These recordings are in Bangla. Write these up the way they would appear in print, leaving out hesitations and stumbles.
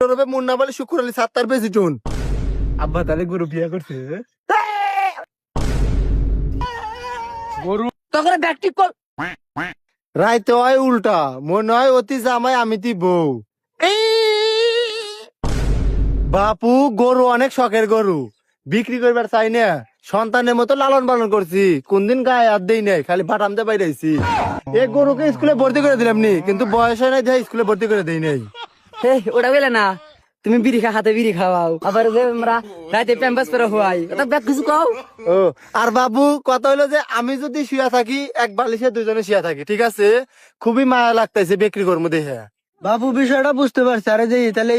ফুটোর হবে মুন্না বলে শুকুর আলী সাত্তার বেজিটুন। আব্বা তাহলে গরু বিয়া করছে গরু তখন ব্যাকটিক কর। রাইতে হয় উল্টা, মনে হয় অতি জামাই আমি তি বউ। বাপু গরু অনেক শখের গরু, বিক্রি করবার চাই না, সন্তানের মতো লালন পালন করছি, কোনদিন গায়ে হাত দেই নাই, খালি বাটাম দিয়ে বাইরেছি। এই গরুকে স্কুলে ভর্তি করে দিলাম নি, কিন্তু বয়স হয় নাই দিয়ে স্কুলে ভর্তি করে দেই নাই। ওটা বলে না তুমি বিড়ি হাতে বিড়ি খাওয়াও, আবার যে আমরা রাতে প্যাম্পাস করে হওয়াই, ওটা ব্যাক কিছু কও। ও আর বাবু কথা হইলো যে আমি যদি শুয়া থাকি এক বালিশে দুজনে শুয়া থাকি, ঠিক আছে? খুবই মায়া লাগতেছে বিক্রি করবো দেখে। বাবু বিষয়টা বুঝতে পারছি। আরে যে তাহলে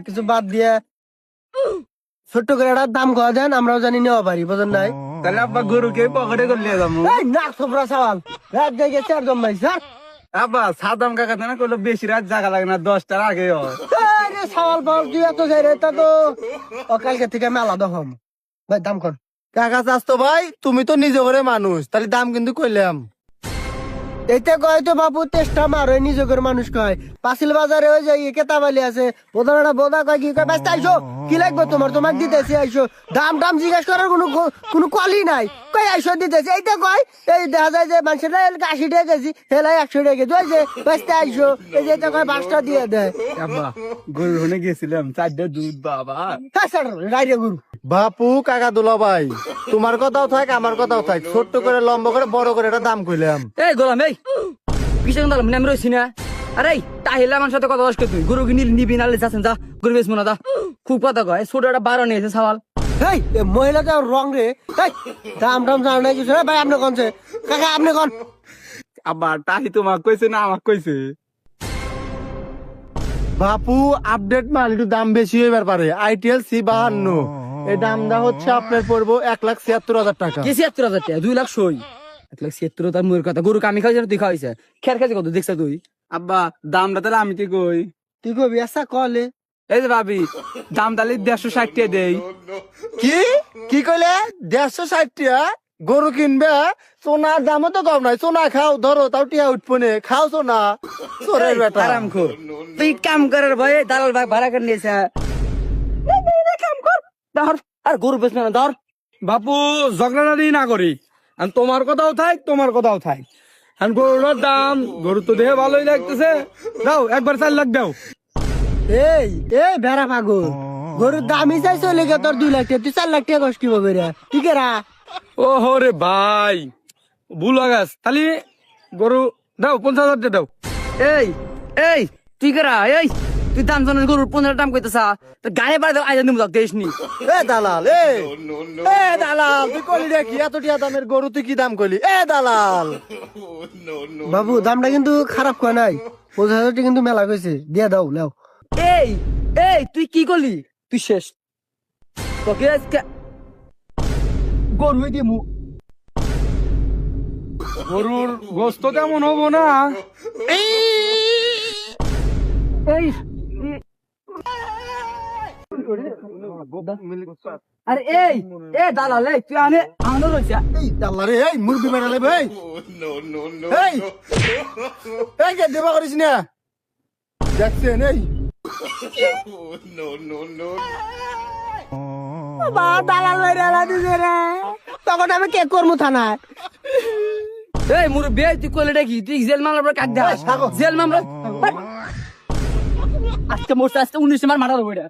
কিছু বাদ দিয়ে ছোট্ট করে একটা দাম খাওয়া দেন, আমরাও জানি নেওয়া পারি, বোঝেন নাই? তাহলে আব্বা গরুকে পকেটে করে নিয়ে যাবো। না সবরা সওয়াল রাত জায়গায় 4 জমাই স্যার। আব্বা সাদাম কাকা না করলে বেশি রাত জাগা লাগে না, 10টার আগে হয়। সওয়াল পাওয়াল তুই এত যাই রে, তা তো কালকে থেকে আমি আলাদা হম। ভাই দাম কর। কাকা চাস্তো ভাই, তুমি তো নিজে করে মানুষ, তাহলে দাম কিন্তু কইলাম। এইটা কয় তো বাবু চেষ্টা মারো, নিজের মানুষ কয়। পাঁচিল বাজারে ওই যে কেতাবালি আছে, বোধা বোধা কয় কি কয় ব্যস্ত আইসো, কি লাগবে তোমার, তোমাকে দিতেছি আইসো। দাম দাম জিজ্ঞাসা করার কোনো কলই নাই, কয় আইসো দিতেছি। এইটা কয় এই দেখা যায় যে মানুষের 80 টাকা কেজি, হেলাই 100 টাকা কেজি, ওই যে ব্যস্ত আইসো, এই যে এটা কয় 5টা দিয়ে দেয়। আব্বা গরু হনে গেছিলাম, 4টা দুধ বাবা রাইরে গরু। বাপু কাকা দুলা ভাই, তোমার কথাও থাক আমার কথাও থাক, ছোট্ট করে লম্বা করে বড় করে এটা দাম কইলাম। এই গোলাম এই কিসের কথা আমি রয়েছি না? আরে তাহিলে আমার সাথে কথা বসকে, তুই গরু নিবি নালে যাচ্ছেন, যা গরু বেশ মনে দা। খুব কথা কয়, ছোট একটা 12 নিয়েছে সওয়াল। এই মহিলাটা রং রে, দাম দাম জানা নাই কিছু। ভাই আপনি কোনছে কাকা, আপনি কোন? আবার তাহি তোমাক কইছে না আমাক কইছে? বাপু আপডেট মাল একটু দাম বেশি হইবার পারে। আইটিএল C52 এই দামটা হচ্ছে আপনার পড়বো 1,76,000 টাকা। কি 76,000 টাকা? 2 লাখ সই। 1,76,000 মুয়ের কথা। গরু কামি খাইছে না তুই খাইছে? খের খাইছে কত দেখছ তুই? আব্বা দামটা তাহলে আমি তুই কই, তুই কবি আচ্ছা কলে। এই যে ভাবি দাম তাহলে 160 টাকা দেই। কি কি কইলে? 160 টাকা গরু কিনবে? সোনার দামও তো কম নাই, সোনা খাও, ধরো তাও টিয়া উঠপনে খাও সোনা। চোরের বেটা আরাম খোর। তুই কাম করার ভয়ে দালাল ভাড়া করে নিয়েছে। কাম কর ধর, আর গরু বেশ না ধর। বাপু ঝগড়াটি না করি, আর তোমার কথাও থাক তোমার কথাও থাক। আর গরুর দাম, গরু তো দেখে ভালোই লাগতেছে, দাও একবার 4 লাখ দাও। এই এই বেড়া পাগল, গরুর দামই চাই চলে গে তোর 2 লাখ টাকা, তুই 4 লাখ টাকা কষ্ট কিভাবে রে? ঠিক রা? ও রে ভাই ভুল গাছ, তাহলে গরু দাও 50,000 টাকা দাও। এই এই তুই করা, এই তুই দাম জানাস গরুর 15 দাম কইতেছা, তো গায়ে বাড়ি আইজা নিমু দেশ নি। এ দালাল, এ দালাল, তুই কইলি রে কি এত টিয়া দামের গরু, তুই কি দাম কইলি? এ দালাল বাবু দামটা কিন্তু খারাপ কয় নাই, 50,000 টাকা কিন্তু মেলা কইছে, দিয়া দাও নাও। এই এই তুই কি করলি? তুই শেষ। তোকে আজকে গরু দিমু। গরুর গোস্ত তেমন হবো না। এই আরে এই এ দালাল, এই তুই আনে আনো রইছা। এই দালাল রে, এই মুরগি মেরালে ভাই। এই এই কে দেবা করিস না দেখছেন? এই বা দালাল মেরা দিছে রে, তখন আমি কে করবো থানায়? এই মুরব্বি, তুই কইলে কি? তুই জেল মামলার পর কাক দেখাস? জেল মামলা আজকে মোট 19 মার মারা হবো এটা।